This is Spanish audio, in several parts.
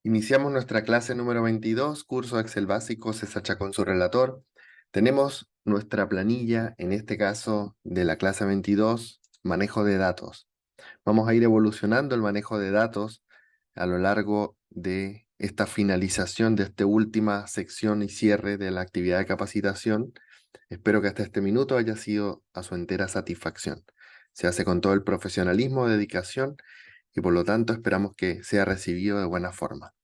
Iniciamos nuestra clase número 22, curso Excel básico, César con su relator. Tenemos nuestra planilla, en este caso de la clase 22, manejo de datos. Vamos a ir evolucionando el manejo de datos a lo largo de esta finalización de esta última sección y cierre de la actividad de capacitación. Espero que hasta este minuto haya sido a su entera satisfacción. Se hace con todo el profesionalismo, dedicación y por lo tanto esperamos que sea recibido de buena forma.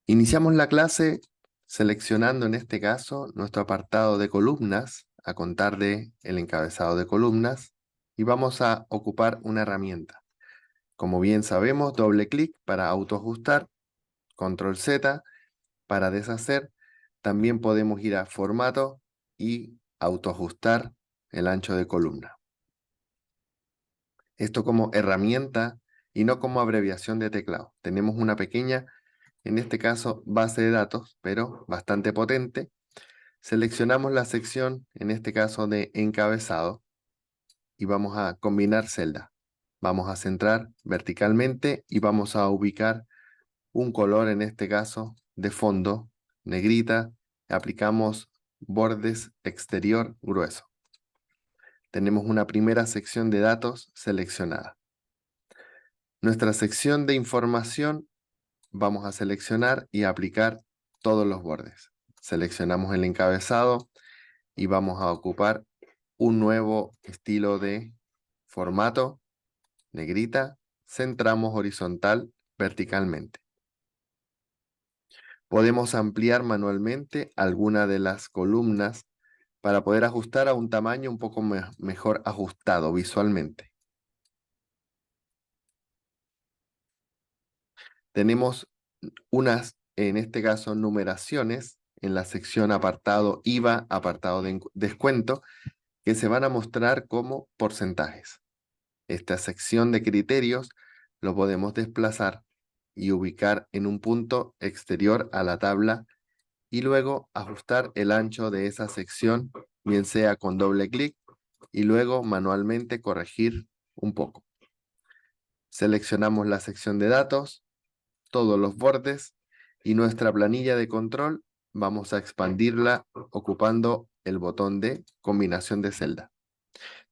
Iniciamos la clase seleccionando en este caso nuestro apartado de columnas a contar de el encabezado de columnas y vamos a ocupar una herramienta. Como bien sabemos, doble clic para autoajustar, control Z para deshacer. También podemos ir a formato y autoajustar el ancho de columna. Esto como herramienta y no como abreviación de teclado. Tenemos una pequeña, en este caso, base de datos, pero bastante potente. Seleccionamos la sección, en este caso de encabezado, y vamos a combinar celdas. Vamos a centrar verticalmente y vamos a ubicar un color, en este caso, de fondo, negrita. Aplicamos bordes exterior grueso. Tenemos una primera sección de datos seleccionada. Nuestra sección de información vamos a seleccionar y aplicar todos los bordes. Seleccionamos el encabezado y vamos a ocupar un nuevo estilo de formato, negrita, centramos horizontal, verticalmente. Podemos ampliar manualmente alguna de las columnas para poder ajustar a un tamaño un poco mejor ajustado visualmente. Tenemos unas, en este caso, numeraciones en la sección apartado IVA, apartado de descuento, que se van a mostrar como porcentajes. Esta sección de criterios lo podemos desplazar y ubicar en un punto exterior a la tabla y luego ajustar el ancho de esa sección, bien sea con doble clic y luego manualmente corregir un poco. Seleccionamos la sección de datos, todos los bordes y nuestra planilla de control vamos a expandirla ocupando el botón de combinación de celda.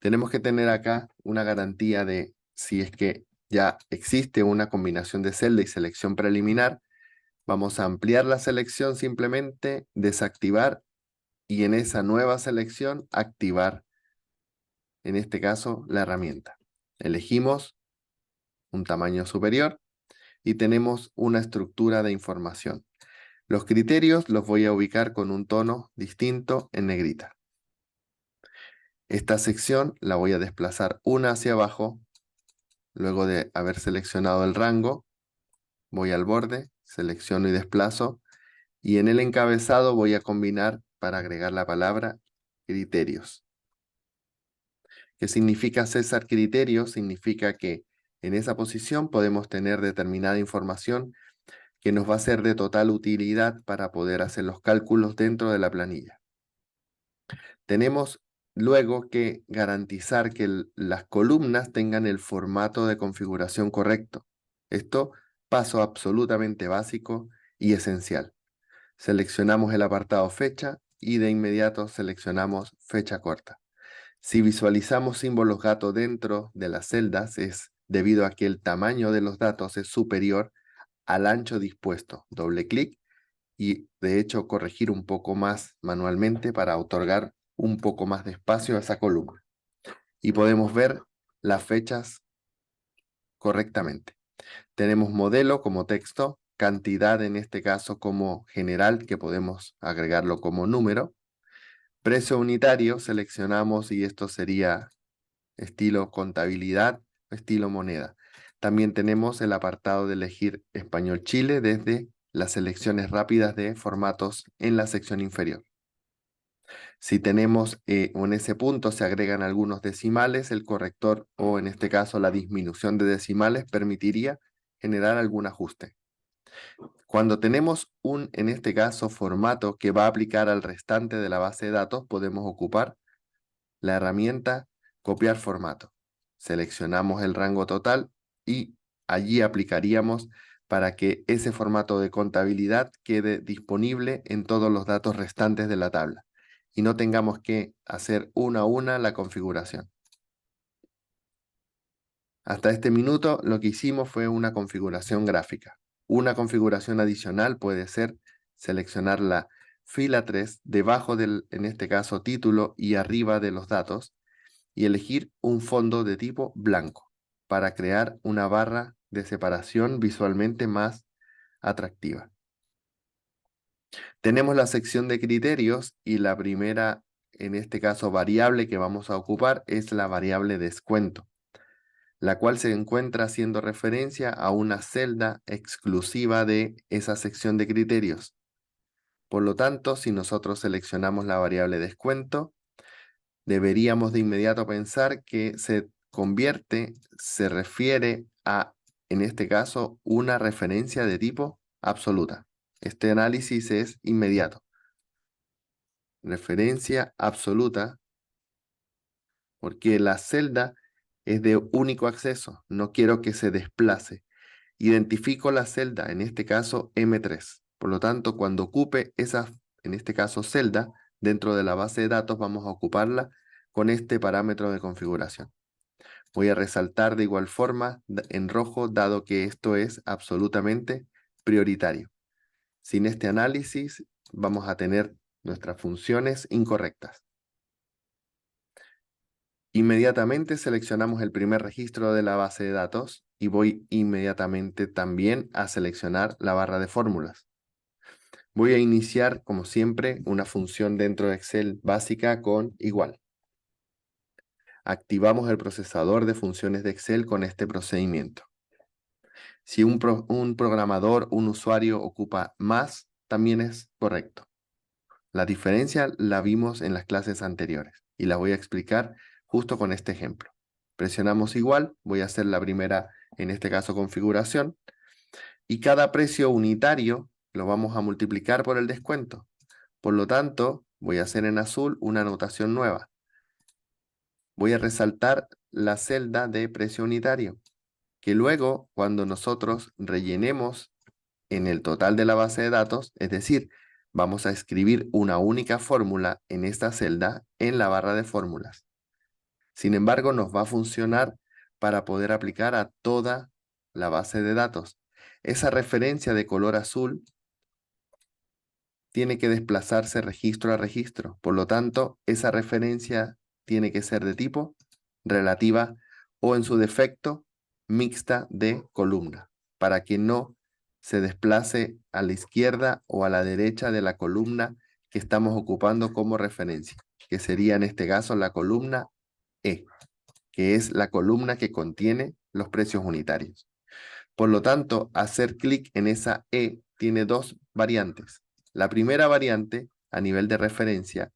Tenemos que tener acá una garantía de si es que ya existe una combinación de celda y selección preliminar, vamos a ampliar la selección simplemente, desactivar y en esa nueva selección activar, en este caso, la herramienta. Elegimos un tamaño superior y tenemos una estructura de información. Los criterios los voy a ubicar con un tono distinto en negrita. Esta sección la voy a desplazar una hacia abajo. Luego de haber seleccionado el rango, voy al borde, selecciono y desplazo. Y en el encabezado voy a combinar para agregar la palabra criterios. ¿Qué significa César criterios? Significa que en esa posición podemos tener determinada información que nos va a ser de total utilidad para poder hacer los cálculos dentro de la planilla. Tenemos luego que garantizar que las columnas tengan el formato de configuración correcto. Esto, paso absolutamente básico y esencial. Seleccionamos el apartado fecha y de inmediato seleccionamos fecha corta. Si visualizamos símbolos gato dentro de las celdas es debido a que el tamaño de los datos es superior al ancho dispuesto. Doble clic y de hecho corregir un poco más manualmente para otorgar un poco más de espacio a esa columna. Y podemos ver las fechas correctamente. Tenemos modelo como texto, cantidad en este caso como general, que podemos agregarlo como número. Precio unitario, seleccionamos y esto sería estilo contabilidad, estilo moneda. También tenemos el apartado de elegir español Chile desde las selecciones rápidas de formatos en la sección inferior. Si tenemos o en ese punto se agregan algunos decimales, el corrector o en este caso la disminución de decimales permitiría generar algún ajuste. Cuando tenemos un, en este caso, formato que va a aplicar al restante de la base de datos, podemos ocupar la herramienta copiar formato. Seleccionamos el rango total y allí aplicaríamos para que ese formato de contabilidad quede disponible en todos los datos restantes de la tabla y no tengamos que hacer una a una la configuración. Hasta este minuto lo que hicimos fue una configuración gráfica. Una configuración adicional puede ser seleccionar la fila 3 debajo del, en este caso, título y arriba de los datos y elegir un fondo de tipo blanco para crear una barra de separación visualmente más atractiva. Tenemos la sección de criterios y la primera, en este caso, variable que vamos a ocupar es la variable descuento, la cual se encuentra haciendo referencia a una celda exclusiva de esa sección de criterios. Por lo tanto, si nosotros seleccionamos la variable descuento, deberíamos de inmediato pensar que se refiere a, en este caso, una referencia de tipo absoluta. Este análisis es inmediato. Referencia absoluta, porque la celda es de único acceso. No quiero que se desplace. Identifico la celda, en este caso M3. Por lo tanto, cuando ocupe esa, en este caso, celda, dentro de la base de datos, vamos a ocuparla con este parámetro de configuración. Voy a resaltar de igual forma en rojo, dado que esto es absolutamente prioritario. Sin este análisis, vamos a tener nuestras funciones incorrectas. Inmediatamente seleccionamos el primer registro de la base de datos y voy inmediatamente también a seleccionar la barra de fórmulas. Voy a iniciar, como siempre, una función dentro de Excel básica con igual. Activamos el procesador de funciones de Excel con este procedimiento. Si un programador, un usuario ocupa más, también es correcto. La diferencia la vimos en las clases anteriores y la voy a explicar justo con este ejemplo. Presionamos igual, voy a hacer la primera, en este caso, configuración, y cada precio unitario lo vamos a multiplicar por el descuento. Por lo tanto, voy a hacer en azul una anotación nueva. Voy a resaltar la celda de precio unitario, que luego, cuando nosotros rellenemos en el total de la base de datos, es decir, vamos a escribir una única fórmula en esta celda en la barra de fórmulas. Sin embargo, nos va a funcionar para poder aplicar a toda la base de datos. Esa referencia de color azul tiene que desplazarse registro a registro. Por lo tanto, esa referencia tiene que ser de tipo relativa o, en su defecto, mixta de columna, para que no se desplace a la izquierda o a la derecha de la columna que estamos ocupando como referencia, que sería en este caso la columna E, que es la columna que contiene los precios unitarios. Por lo tanto, hacer clic en esa E tiene dos variantes. La primera variante, a nivel de referencia,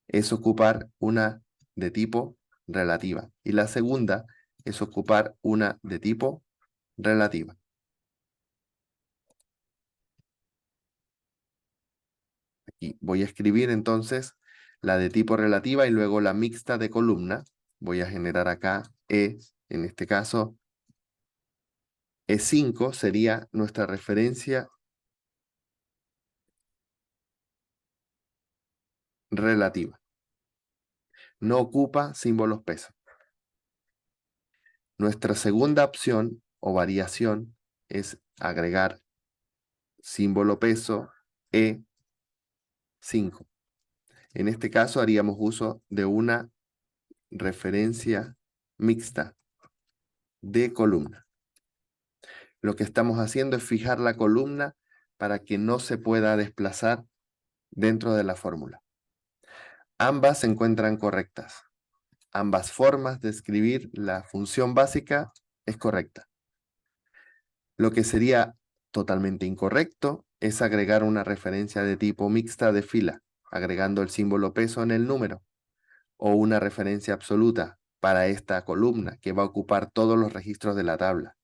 es ocupar una de tipo relativa. Y la segunda es ocupar una de tipo relativa. Aquí voy a escribir entonces la de tipo relativa y luego la mixta de columna. Voy a generar acá E, en este caso, E5 sería nuestra referencia relativa. No ocupa símbolos peso. Nuestra segunda opción o variación es agregar símbolo peso E5. En este caso haríamos uso de una referencia mixta de columna. Lo que estamos haciendo es fijar la columna para que no se pueda desplazar dentro de la fórmula. Ambas se encuentran correctas. Ambas formas de escribir la función básica es correcta. Lo que sería totalmente incorrecto es agregar una referencia de tipo mixta de fila, agregando el símbolo peso en el número, o una referencia absoluta para esta columna que va a ocupar todos los registros de la tabla.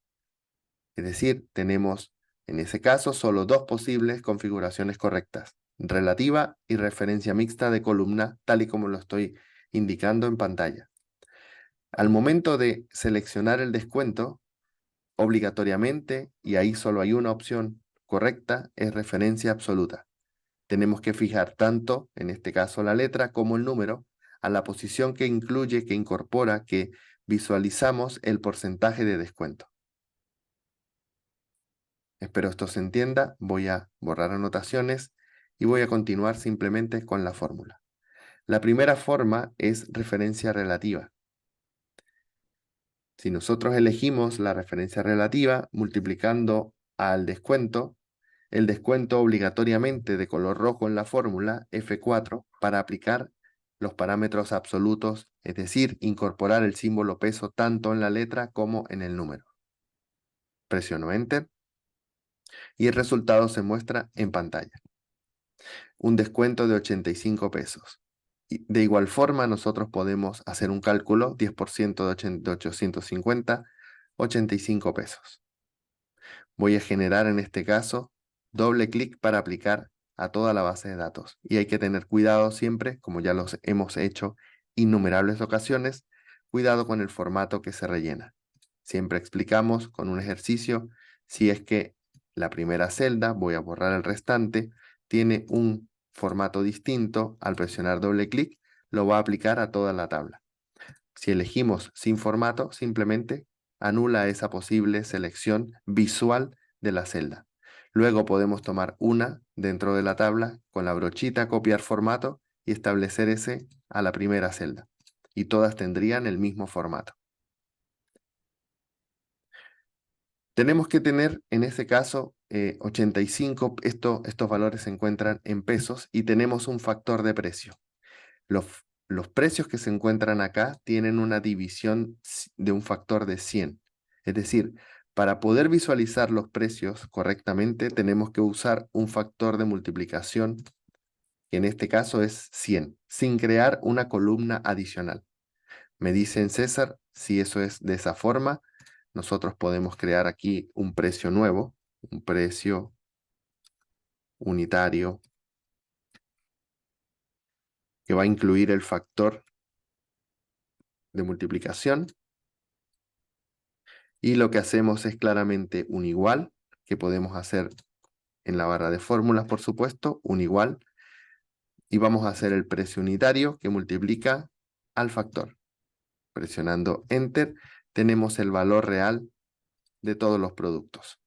Es decir, tenemos en ese caso solo dos posibles configuraciones correctas, relativa y referencia mixta de columna, tal y como lo estoy indicando en pantalla. Al momento de seleccionar el descuento, Obligatoriamente, y ahí solo hay una opción correcta, es referencia absoluta. Tenemos que fijar tanto, en este caso la letra, como el número, a la posición que incluye, que incorpora, que visualizamos el porcentaje de descuento. Espero esto se entienda. Voy a borrar anotaciones y voy a continuar simplemente con la fórmula. La primera forma es referencia relativa. Si nosotros elegimos la referencia relativa multiplicando al descuento, el descuento obligatoriamente de color rojo en la fórmula F4 para aplicar los parámetros absolutos, es decir, incorporar el símbolo peso tanto en la letra como en el número. Presiono Enter y el resultado se muestra en pantalla. Un descuento de 85 pesos. Y de igual forma, nosotros podemos hacer un cálculo, 10% de 850, 85 pesos. Voy a generar en este caso doble clic para aplicar a toda la base de datos. Y hay que tener cuidado siempre, como ya los hemos hecho innumerables ocasiones, cuidado con el formato que se rellena. Siempre explicamos con un ejercicio si es que la primera celda, voy a borrar el restante, tiene un formato distinto, al presionar doble clic lo va a aplicar a toda la tabla. Si elegimos sin formato, simplemente anula esa posible selección visual de la celda. Luego podemos tomar una dentro de la tabla con la brochita, copiar formato y establecer ese a la primera celda. Y todas tendrían el mismo formato. Tenemos que tener, en este caso, 85, estos valores se encuentran en pesos y tenemos un factor de precio. Los precios que se encuentran acá tienen una división de un factor de 100. Es decir, para poder visualizar los precios correctamente, tenemos que usar un factor de multiplicación, que en este caso es 100, sin crear una columna adicional. Me dicen, César, si eso es de esa forma, nosotros podemos crear aquí un precio nuevo, un precio unitario, que va a incluir el factor de multiplicación. Y lo que hacemos es claramente un igual, que podemos hacer en la barra de fórmulas, por supuesto, un igual. Y vamos a hacer el precio unitario que multiplica al factor. Presionando Enter, tenemos el valor real de todos los productos.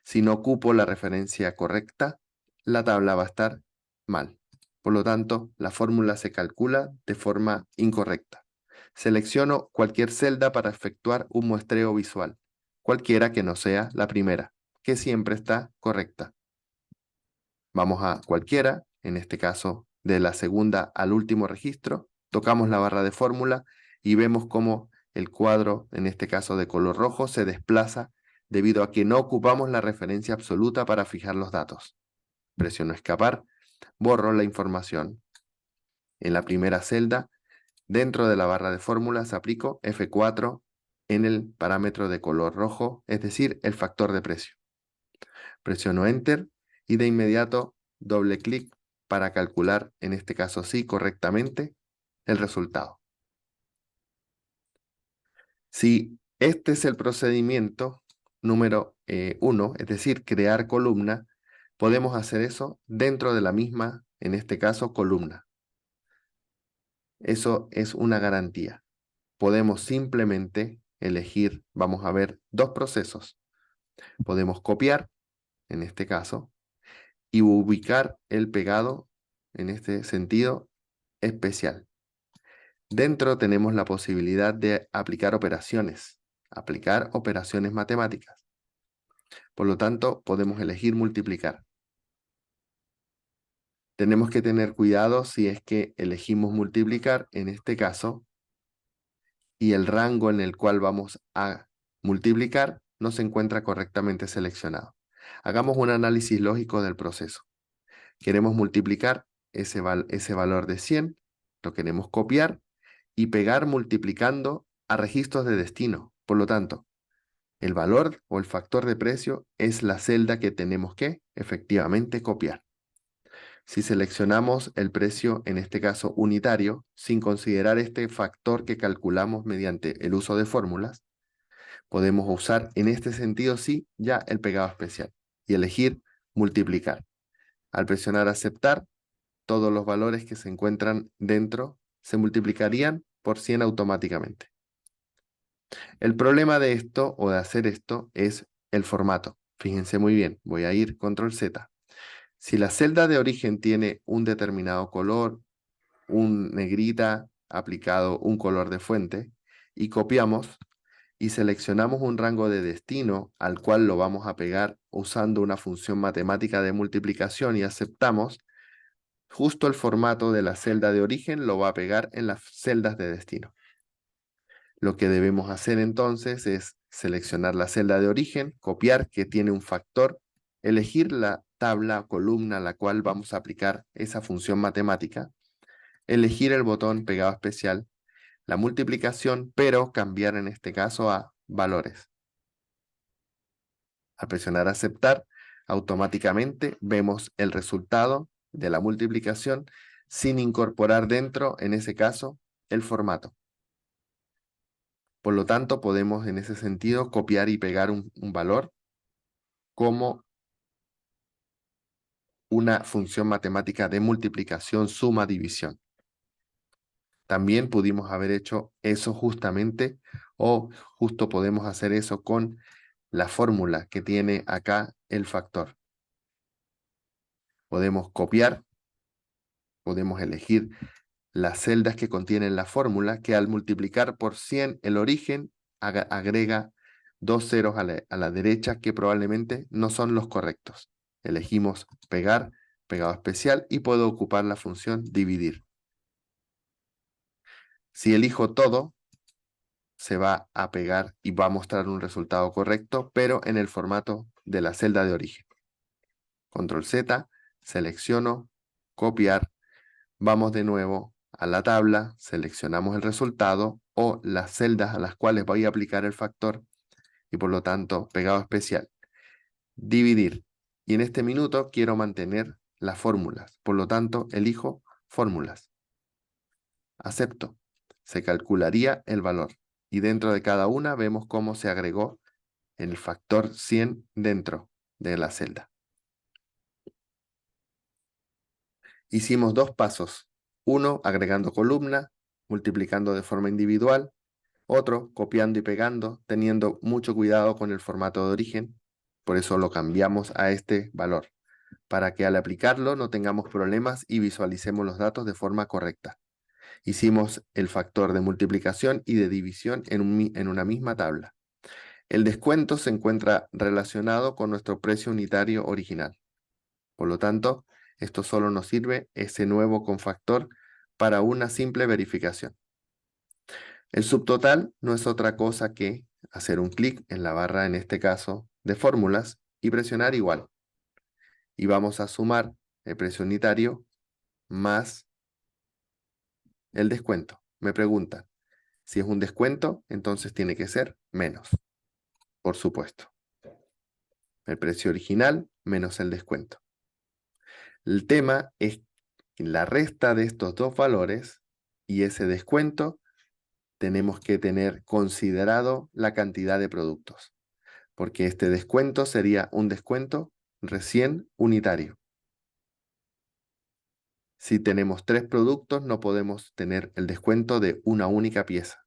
Si no ocupo la referencia correcta, la tabla va a estar mal. Por lo tanto, la fórmula se calcula de forma incorrecta. Selecciono cualquier celda para efectuar un muestreo visual, cualquiera que no sea la primera, que siempre está correcta. Vamos a cualquiera, en este caso de la segunda al último registro, tocamos la barra de fórmula y vemos cómo el cuadro, en este caso de color rojo, se desplaza debido a que no ocupamos la referencia absoluta para fijar los datos. Presiono escapar, borro la información. En la primera celda, dentro de la barra de fórmulas, aplico F4 en el parámetro de color rojo, es decir, el factor de precio. Presiono Enter y de inmediato doble clic para calcular, en este caso sí, correctamente, el resultado. Si este es el procedimiento número 1, es decir, crear columna, podemos hacer eso dentro de la misma, en este caso, columna. Eso es una garantía. Podemos simplemente elegir, vamos a ver, dos procesos. Podemos copiar, en este caso, y ubicar el pegado, en este sentido, especial. Dentro tenemos la posibilidad de aplicar operaciones matemáticas. Por lo tanto, podemos elegir multiplicar. Tenemos que tener cuidado si es que elegimos multiplicar, en este caso, y el rango en el cual vamos a multiplicar no se encuentra correctamente seleccionado. Hagamos un análisis lógico del proceso. Queremos multiplicar ese valor de 100, lo queremos copiar y pegar multiplicando a registros de destino. Por lo tanto, el valor o el factor de precio es la celda que tenemos que efectivamente copiar. Si seleccionamos el precio, en este caso unitario, sin considerar este factor que calculamos mediante el uso de fórmulas, Podemos usar en este sentido, sí, ya el pegado especial y elegir multiplicar. Al presionar aceptar, todos los valores que se encuentran dentro se multiplicarían por 100 automáticamente. El problema de esto o de hacer esto es el formato. Fíjense muy bien, voy a ir control Z. Si la celda de origen tiene un determinado color, un negrita aplicado un color de fuente, y copiamos y seleccionamos un rango de destino al cual lo vamos a pegar usando una función matemática de multiplicación y aceptamos, justo el formato de la celda de origen lo va a pegar en las celdas de destino. Lo que debemos hacer entonces es seleccionar la celda de origen, copiar que tiene un factor, elegir la tabla o columna a la cual vamos a aplicar esa función matemática, elegir el botón pegado especial, la multiplicación, pero cambiar en este caso a valores. Al presionar aceptar, automáticamente vemos el resultado de la multiplicación sin incorporar dentro, en ese caso, el formato. Por lo tanto, podemos en ese sentido copiar y pegar un valor como una función matemática de multiplicación, suma, división. También pudimos haber hecho eso justamente, o justo podemos hacer eso con la fórmula que tiene acá el factor. Podemos copiar, podemos elegir las celdas que contienen la fórmula, que al multiplicar por 100 el origen agrega dos ceros a la derecha que probablemente no son los correctos. Elegimos pegar, pegado especial, y puedo ocupar la función dividir. Si elijo todo, se va a pegar y va a mostrar un resultado correcto, pero en el formato de la celda de origen. Control Z, selecciono, copiar, vamos de nuevo a la tabla, seleccionamos el resultado o las celdas a las cuales voy a aplicar el factor y por lo tanto pegado especial. Dividir. Y en este minuto quiero mantener las fórmulas, por lo tanto elijo fórmulas. Acepto. Se calcularía el valor y dentro de cada una vemos cómo se agregó el factor 100 dentro de la celda. Hicimos dos pasos. Uno, agregando columna, multiplicando de forma individual. Otro, copiando y pegando, teniendo mucho cuidado con el formato de origen. Por eso lo cambiamos a este valor, para que al aplicarlo no tengamos problemas y visualicemos los datos de forma correcta. Hicimos el factor de multiplicación y de división en una misma tabla. El descuento se encuentra relacionado con nuestro precio unitario original. Por lo tanto, esto solo nos sirve ese nuevo confactor para una simple verificación. El subtotal no es otra cosa que hacer un clic en la barra, en este caso, de fórmulas y presionar igual. Y vamos a sumar el precio unitario más el descuento. Me preguntan, si es un descuento, entonces tiene que ser menos, por supuesto. El precio original menos el descuento. El tema es que la resta de estos dos valores y ese descuento tenemos que tener considerado la cantidad de productos, porque este descuento sería un descuento recién unitario. Si tenemos 3 productos, no podemos tener el descuento de una única pieza.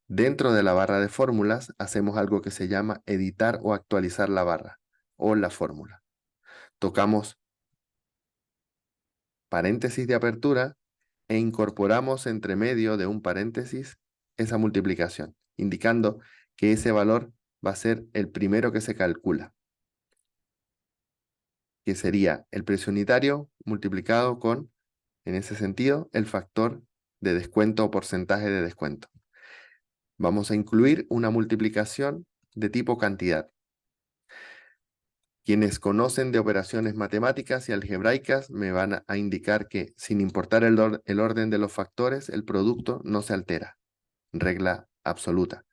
Dentro de la barra de fórmulas, hacemos algo que se llama editar o actualizar la barra o la fórmula. Tocamos paréntesis de apertura e incorporamos entre medio de un paréntesis esa multiplicación, indicando que ese valor va a ser el primero que se calcula, que sería el precio unitario multiplicado con, en ese sentido, el factor de descuento o porcentaje de descuento. Vamos a incluir una multiplicación de tipo cantidad. Quienes conocen de operaciones matemáticas y algebraicas me van a indicar que sin importar el orden de los factores, el producto no se altera. Regla absoluta.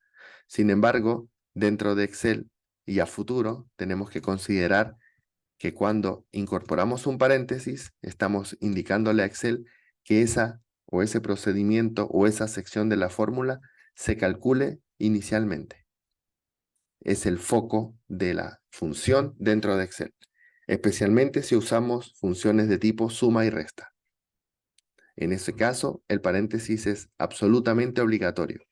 Sin embargo, dentro de Excel y a futuro tenemos que considerar que cuando incorporamos un paréntesis, estamos indicándole a Excel que esa o ese procedimiento o esa sección de la fórmula se calcule inicialmente. es el foco de la función dentro de Excel, especialmente si usamos funciones de tipo suma y resta. En ese caso, el paréntesis es absolutamente obligatorio.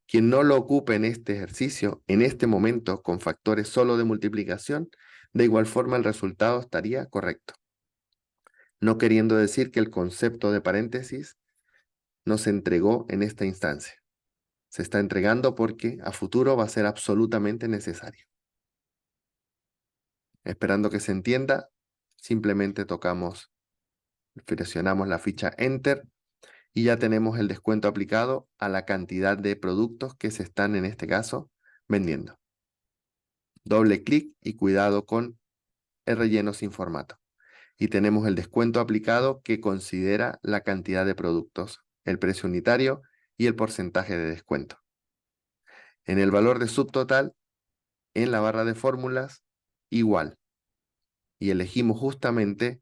Quien no lo ocupe en este ejercicio, en este momento, con factores solo de multiplicación, de igual forma el resultado estaría correcto. No queriendo decir que el concepto de paréntesis no se entregó en esta instancia. Se está entregando porque a futuro va a ser absolutamente necesario. Esperando que se entienda, simplemente presionamos la ficha Enter y ya tenemos el descuento aplicado a la cantidad de productos que se están, en este caso, vendiendo. Doble clic y cuidado con el relleno sin formato. Y tenemos el descuento aplicado que considera la cantidad de productos, el precio unitario y el porcentaje de descuento. En el valor de subtotal, en la barra de fórmulas, igual. Y elegimos justamente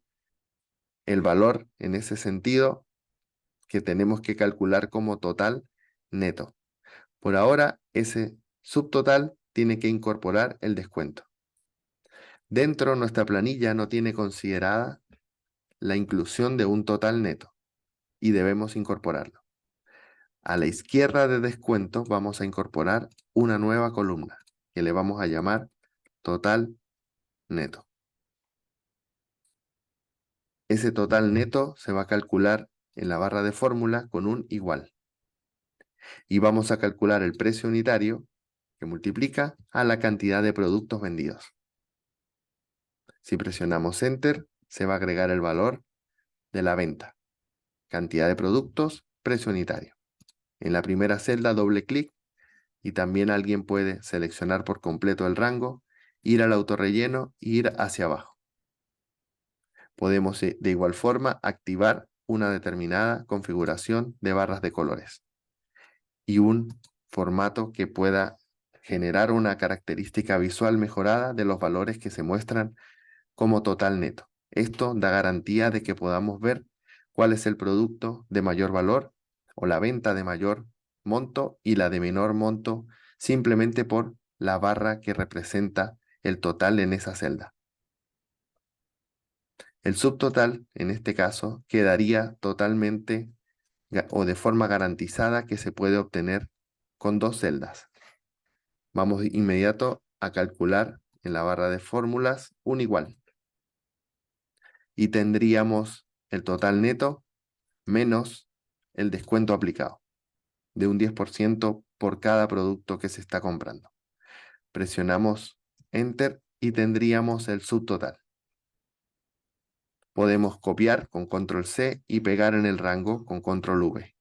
el valor en ese sentido que tenemos que calcular como total neto. Por ahora, ese subtotal tiene que incorporar el descuento. Dentro, nuestra planilla no tiene considerada la inclusión de un total neto y debemos incorporarlo. A la izquierda de descuento vamos a incorporar una nueva columna que le vamos a llamar total neto. Ese total neto se va a calcular en la barra de fórmula con un igual. Y vamos a calcular el precio unitario que multiplica a la cantidad de productos vendidos. Si presionamos Enter, se va a agregar el valor de la venta. Cantidad de productos, precio unitario. En la primera celda doble clic y también alguien puede seleccionar por completo el rango, ir al autorrelleno e ir hacia abajo. Podemos de igual forma activar una determinada configuración de barras de colores y un formato que pueda generar una característica visual mejorada de los valores que se muestran como total neto. Esto da garantía de que podamos ver cuál es el producto de mayor valor o la venta de mayor monto y la de menor monto simplemente por la barra que representa el total en esa celda. El subtotal, en este caso, quedaría totalmente o de forma garantizada que se puede obtener con dos celdas. Vamos de inmediato a calcular en la barra de fórmulas un igual. Y tendríamos el total neto menos el descuento aplicado de un 10% por cada producto que se está comprando. Presionamos Enter y tendríamos el subtotal. Podemos copiar con Control C y pegar en el rango con Control V.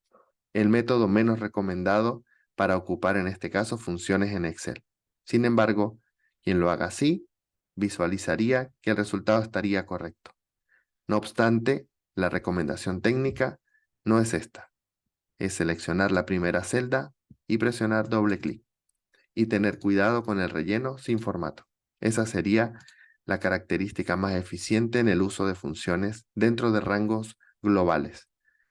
El método menos recomendado para ocupar en este caso funciones en Excel. Sin embargo, quien lo haga así, visualizaría que el resultado estaría correcto. No obstante, la recomendación técnica no es esta. Es seleccionar la primera celda y presionar doble clic. Y tener cuidado con el relleno sin formato. Esa sería la característica más eficiente en el uso de funciones dentro de rangos globales.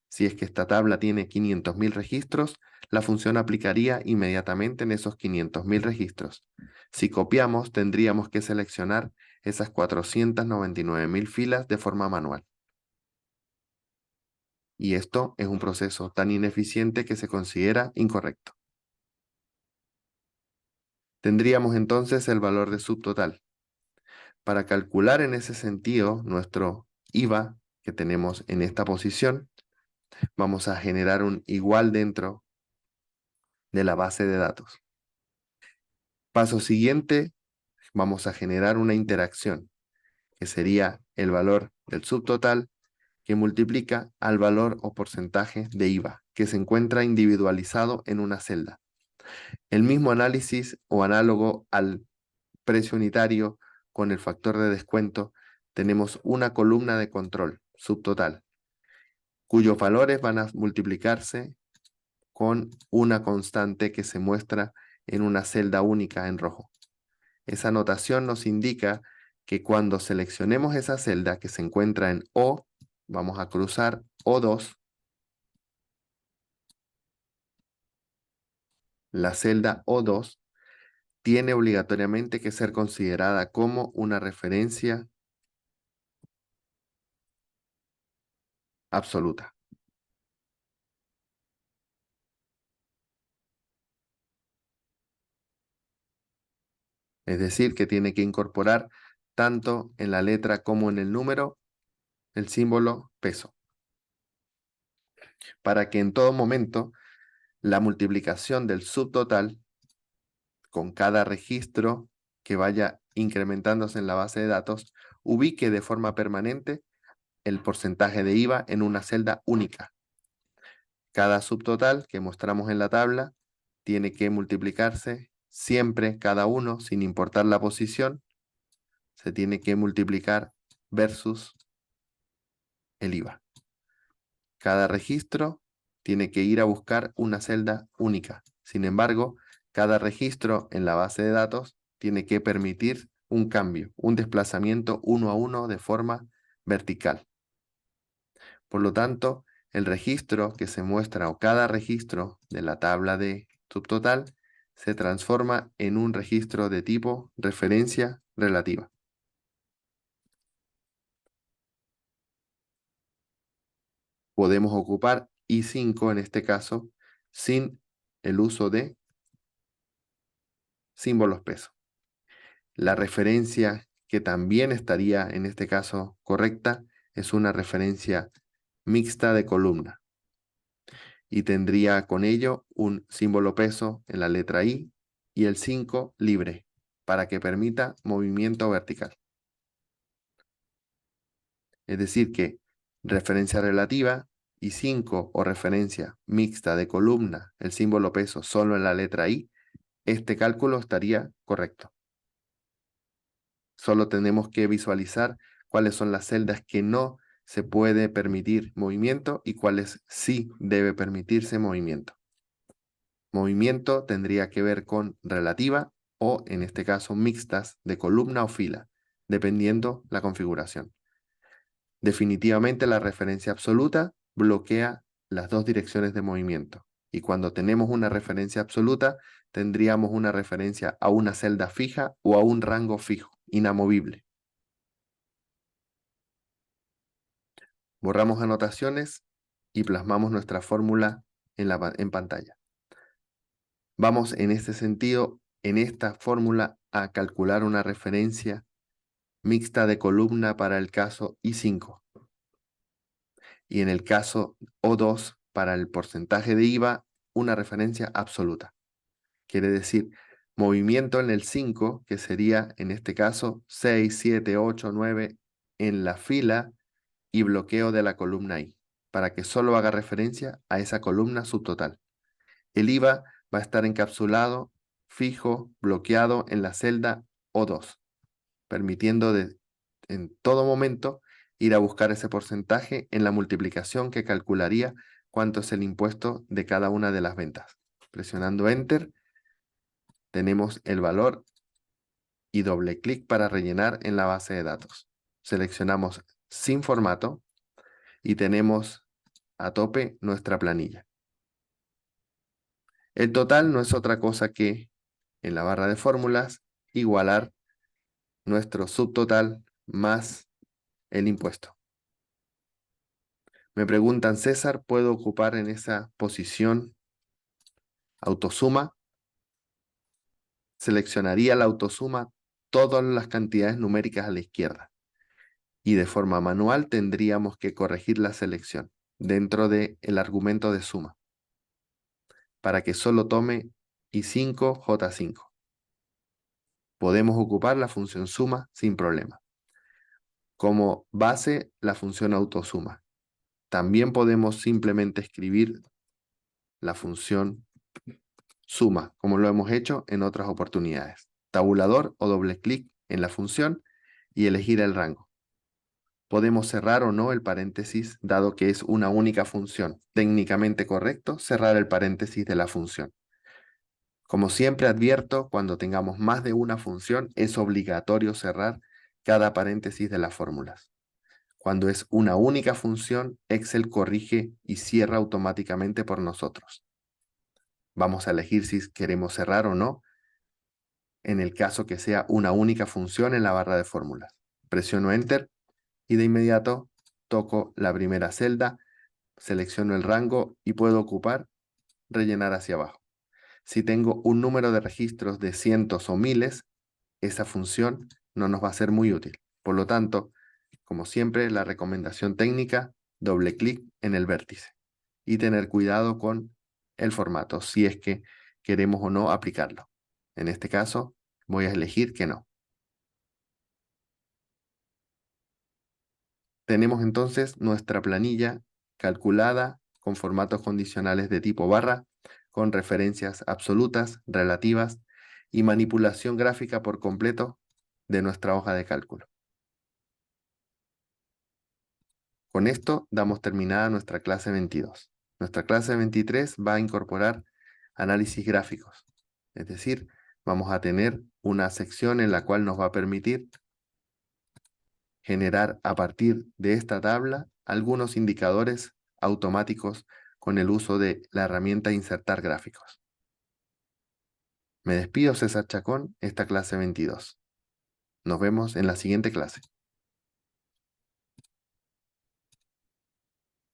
Si es que esta tabla tiene 500.000 registros, la función aplicaría inmediatamente en esos 500.000 registros. Si copiamos, tendríamos que seleccionar esas 499.000 filas de forma manual. Y esto es un proceso tan ineficiente que se considera incorrecto. Tendríamos entonces el valor de subtotal. Para calcular en ese sentido nuestro IVA que tenemos en esta posición, vamos a generar un igual dentro de la base de datos. Paso siguiente, vamos a generar una interacción, que sería el valor del subtotal que multiplica al valor o porcentaje de IVA, que se encuentra individualizado en una celda. El mismo análisis o análogo al precio unitario con el factor de descuento, tenemos una columna de control, subtotal, cuyos valores van a multiplicarse con una constante que se muestra en una celda única en rojo. Esa notación nos indica que cuando seleccionemos esa celda que se encuentra en O, vamos a cruzar O2, la celda O2, tiene obligatoriamente que ser considerada como una referencia absoluta. Es decir, que tiene que incorporar tanto en la letra como en el número el símbolo peso, para que en todo momento la multiplicación del subtotal con cada registro que vaya incrementándose en la base de datos ubique de forma permanente el porcentaje de IVA en una celda única. Cada subtotal que mostramos en la tabla tiene que multiplicarse siempre, cada uno, sin importar la posición, se tiene que multiplicar versus el IVA. Cada registro tiene que ir a buscar una celda única. Sin embargo, cada registro en la base de datos tiene que permitir un cambio, un desplazamiento uno a uno de forma vertical. Por lo tanto, el registro que se muestra o cada registro de la tabla de subtotal se transforma en un registro de tipo referencia relativa. Podemos ocupar I5 en este caso sin el uso de símbolos peso. La referencia que también estaría en este caso correcta es una referencia mixta de columna y tendría con ello un símbolo peso en la letra I y el 5 libre para que permita movimiento vertical. Es decir que referencia relativa y 5 o referencia mixta de columna, el símbolo peso solo en la letra I, este cálculo estaría correcto. Solo tenemos que visualizar cuáles son las celdas que no se puede permitir movimiento y cuáles sí debe permitirse movimiento. Movimiento tendría que ver con relativa o, en este caso, mixtas de columna o fila, dependiendo la configuración. Definitivamente la referencia absoluta bloquea las dos direcciones de movimiento. Y cuando tenemos una referencia absoluta, tendríamos una referencia a una celda fija o a un rango fijo, inamovible. Borramos anotaciones y plasmamos nuestra fórmula en pantalla. Vamos en este sentido, en esta fórmula, a calcular una referencia mixta de columna para el caso I5 y en el caso O2 para el porcentaje de IVA, una referencia absoluta. Quiere decir, movimiento en el 5, que sería en este caso 6, 7, 8, 9 en la fila y bloqueo de la columna I, para que solo haga referencia a esa columna subtotal. El IVA va a estar encapsulado, fijo, bloqueado en la celda O2, permitiendo en todo momento ir a buscar ese porcentaje en la multiplicación que calcularía cuánto es el impuesto de cada una de las ventas. Presionando Enter, tenemos el valor y doble clic para rellenar en la base de datos. Seleccionamos sin formato y tenemos a tope nuestra planilla. El total no es otra cosa que, en la barra de fórmulas, igualar nuestro subtotal más el impuesto. Me preguntan, César, ¿puedo ocupar en esa posición autosuma? Seleccionaría la autosuma todas las cantidades numéricas a la izquierda y de forma manual tendríamos que corregir la selección dentro del argumento de suma para que solo tome I5, J5. Podemos ocupar la función suma sin problema. Como base, la función autosuma. También podemos simplemente escribir la función suma, como lo hemos hecho en otras oportunidades. Tabulador o doble clic en la función y elegir el rango. Podemos cerrar o no el paréntesis, dado que es una única función. Técnicamente correcto, cerrar el paréntesis de la función. Como siempre advierto, cuando tengamos más de una función, es obligatorio cerrar cada paréntesis de las fórmulas. Cuando es una única función, Excel corrige y cierra automáticamente por nosotros. Vamos a elegir si queremos cerrar o no en el caso que sea una única función en la barra de fórmulas. Presiono Enter y de inmediato toco la primera celda, selecciono el rango y puedo ocupar rellenar hacia abajo. Si tengo un número de registros de cientos o miles, esa función no nos va a ser muy útil. Por lo tanto, como siempre, la recomendación técnica, doble clic en el vértice y tener cuidado con el formato, si es que queremos o no aplicarlo. En este caso, voy a elegir que no. Tenemos entonces nuestra planilla calculada con formatos condicionales de tipo barra, con referencias absolutas, relativas y manipulación gráfica por completo de nuestra hoja de cálculo. Con esto damos terminada nuestra clase 22. Nuestra clase 23 va a incorporar análisis gráficos, es decir, vamos a tener una sección en la cual nos va a permitir generar a partir de esta tabla algunos indicadores automáticos con el uso de la herramienta Insertar gráficos. Me despido, César Chacón, esta clase 22. Nos vemos en la siguiente clase.